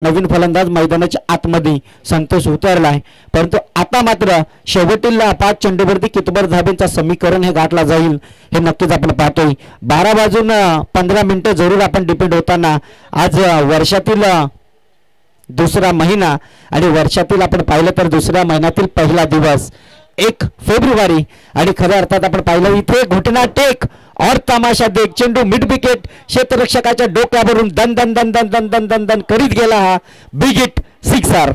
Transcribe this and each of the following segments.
नवीन फलंदाज मैदानाच्या आतमध्ये संतोष उतरलाय, परंतु आता मात्र शेवटील 5 चेंडूवरती कितबर धाब्यांचा समीकरण हे गाठला जाईल हे नक्कीच आपण पाहतोय। 12 वाजून 15 मिनिटं जरूर आपण डिपेंड होताना आज वर्षातील दुसरा महिना आणि वर्षातील आपण पाहिलं तर दुसऱ्या महिन्यातील पहिला दिवस 1 फेब्रुवारी आणि खऱ्या अर्थात आपण पाहिलं इथे घुटना टेक और तमाशा देख, चेंडू मिड विकेट क्षेत्ररक्षकाच्या डोक्यावरून दन दन दन दन दन दन दन दन करीत गेला हा बिग हिट सिक्सर।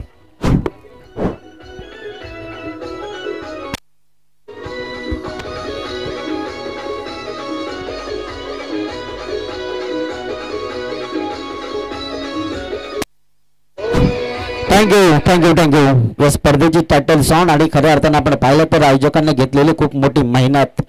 थँक्यू या स्पर्धेची टायटल सॉन्ग आणि खऱ्या अर्थाने आपण पाहिलं तर आयोजकांनी घेतलेली खूप मोठी मेहनत।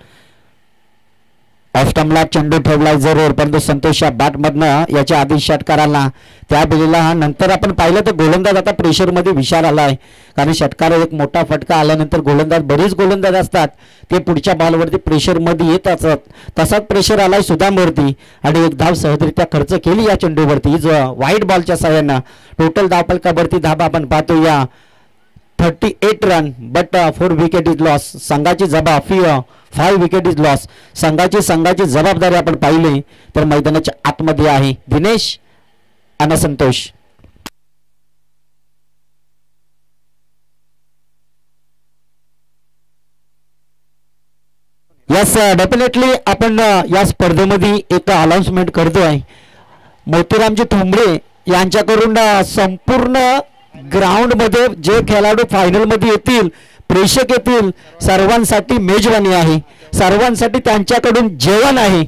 ऑफस्टंपला चेंडू ठेवलाय जरूर, परंतु संतोष या बॅटमधनं याच्या आधी षटकाराला त्या बेलीला नंतर आपण पाहिलं तर गोलंदाज आता प्रेशरमध्ये विचार आलाय, कारण षटकार एक मोठा फटका आल्यानंतर गोलंदाज बरेच गोलंदाज असतात ते पुढच्या बॉलवरती प्रेशरमध्ये येत असतात। तसाच प्रेशर आलाय सुदामवरती आणि एक धाव सहजरित्या खर्च केली या चेंडूवरती जो वाईट बॉलच्या सहाय्यानं। टोटल धावफलकावरती धाबा आपण पाहतो या 38 run but 4 wicket is loss. संघाची जबाबदारी 5 विकेट इज लॉस। संघाची जबाबदारी आपण पाहिली तर मैदानाच्या आतमध्ये आहे दिनेश आणि संतोष। यस डेफिनेटली आपण या स्पर्धेमध्ये एक अनाउन्समेंट करतोय। मोतीरामजी ठोंबरे यांच्याकडून संपूर्ण ग्राउंड मध्ये जे खेळाडू फायनल मध्ये येतील, प्रेक्षक येतील, सर्वांसाठी मेजवानी आहे, सर्वांसाठी त्यांच्याकडून जेवण आहे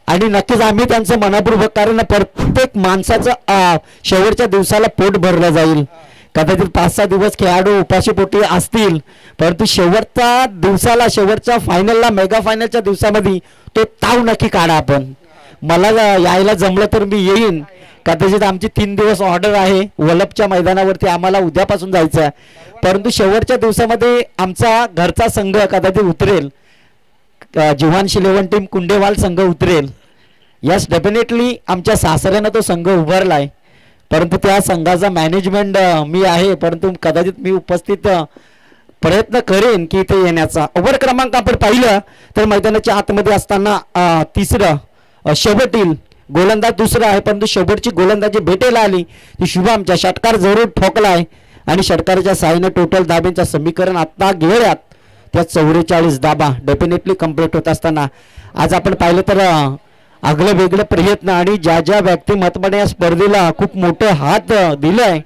आणि नक्कीच आम्ही त्यांचं मनपूर्वक, कारण प्रत्येक माणसाचं शेवटच्या दिवसाला पोट भरलं जाईल। कदाचित 5-6 दिवस खेळाडू उपाशीपोटी असतील, परंतु शेवटच्या दिवसाला, शेवटच्या फायनलला, मेगा फायनलच्या दिवसामध्ये तो ताव नक्की काढा। आपण मला यायला जमलं तर मी येईन। कदाचित आमची 3 दिवस ऑर्डर आहे वलपच्या मैदानावरती, आम्हाला उद्यापासून जायचं आहे, परंतु शेवटच्या दिवसामध्ये आमचा घरचा संघ कदाचित उतरेल, जीवांश 11 टीम कुंडेवाल संघ उतरेल। यस डेफिनेटली आमच्या सासऱ्यानं तो संघ उभारलाय, परंतु त्या संघाचा मॅनेजमेंट मी आहे, परंतु कदाचित मी उपस्थित प्रयत्न करेन की इथे येण्याचा। ओव्हर क्रमांक आपण पाहिलं तर मैदानाच्या आतमध्ये असताना तिसरं शेवटील गोलंदाज दुसरा आहे, परंतु शेवटची गोलंदाजी भेटेला आली ती शुभमच्या षटकार जरूर ठोकलाय आणि षटकाराच्या साहाय्याने टोटल धाब्यांचं समीकरण आता गेल्यात त्या 44 धाबा डेफिनेटली कंप्लीट होत असताना आज आपण पाहिलं तर आगळं वेगळं प्रयत्न आणि ज्या व्यक्तिमत्वाने या स्पर्धेला खूप मोठं हात दिलाय,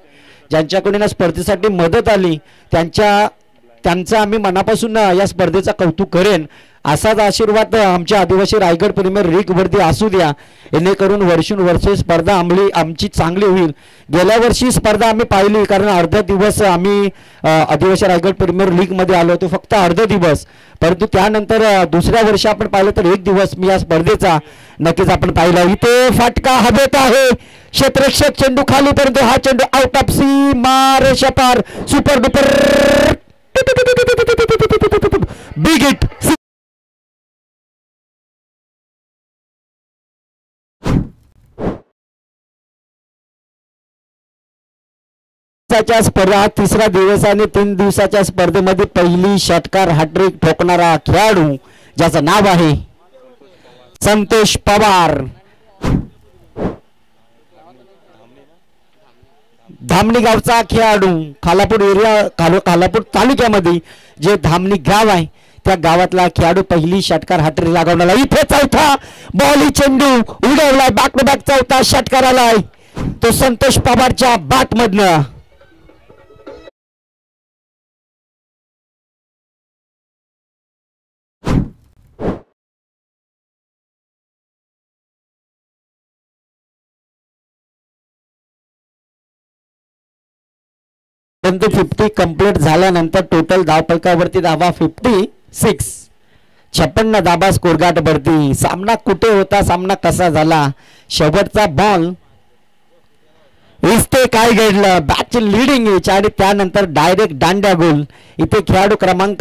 ज्यांच्याकडून या स्पर्धेसाठी मदत आली त्यांचं आम्ही मनापासून या स्पर्धेचा कौतुक करेन। असाच आशीर्वाद आमच्या आदिवासी रायगड प्रीमियर लीग वरती असू द्या, जेणेकरून वर्षोनवर्षे स्पर्धा आमची चांगली होईल। गेल्या वर्षी स्पर्धा आम्ही पाहिली, कारण अर्धा दिवस आम्ही आदिवासी रायगड प्रीमियर लीग मध्ये आलो होतो, फक्त अर्धा दिवस, परंतु त्यानंतर दुसऱ्या वर्षी आपण पाहिलं तर 1 दिवस मी या स्पर्धेचा नक्कीच आपण पाहिला। इथे फाटका हवेत आहे, क्षेत्ररक्षक चेंडू खाली, परंतु हा चेंडू आउट ऑफ सीमा रेषापार, सुपर डुपर बिग हिट। स्पर्धा तिसरा दिवस आणि 3 दिवसाच्या स्पर्धेमध्ये पहिली षटकार हॅट्रिक ठोकणारा खेळाडू ज्याचं नाव आहे संतोष पवार। धामणी गावचा खेळाडू, खालापूर एरिया, खालापूर तालुक्यामध्ये जे धामणी गाव आहे त्या गावातला खेळाडू पहिली षटकार हॅट्रिक लागवणारा। इथे चौथा बॉल चेंडू उडवलाय, बॅक टू बॅक चौथा षटकार आलाय तो संतोष पवारच्या बॅट मधनं। परंतु 50 कंप्लीट झाल्यानंतर टोटल धावफलकावरती धावा 56, 56 धाबा स्कोर गाठ भरती। सामना कुठे होता, सामना कसा झाला, शेवटचा बॉल इथे काय घडलं, बॅच लीडिंग आणि त्यानंतर डायरेक्ट दांड्या गोल। इथे खेळाडू क्रमांक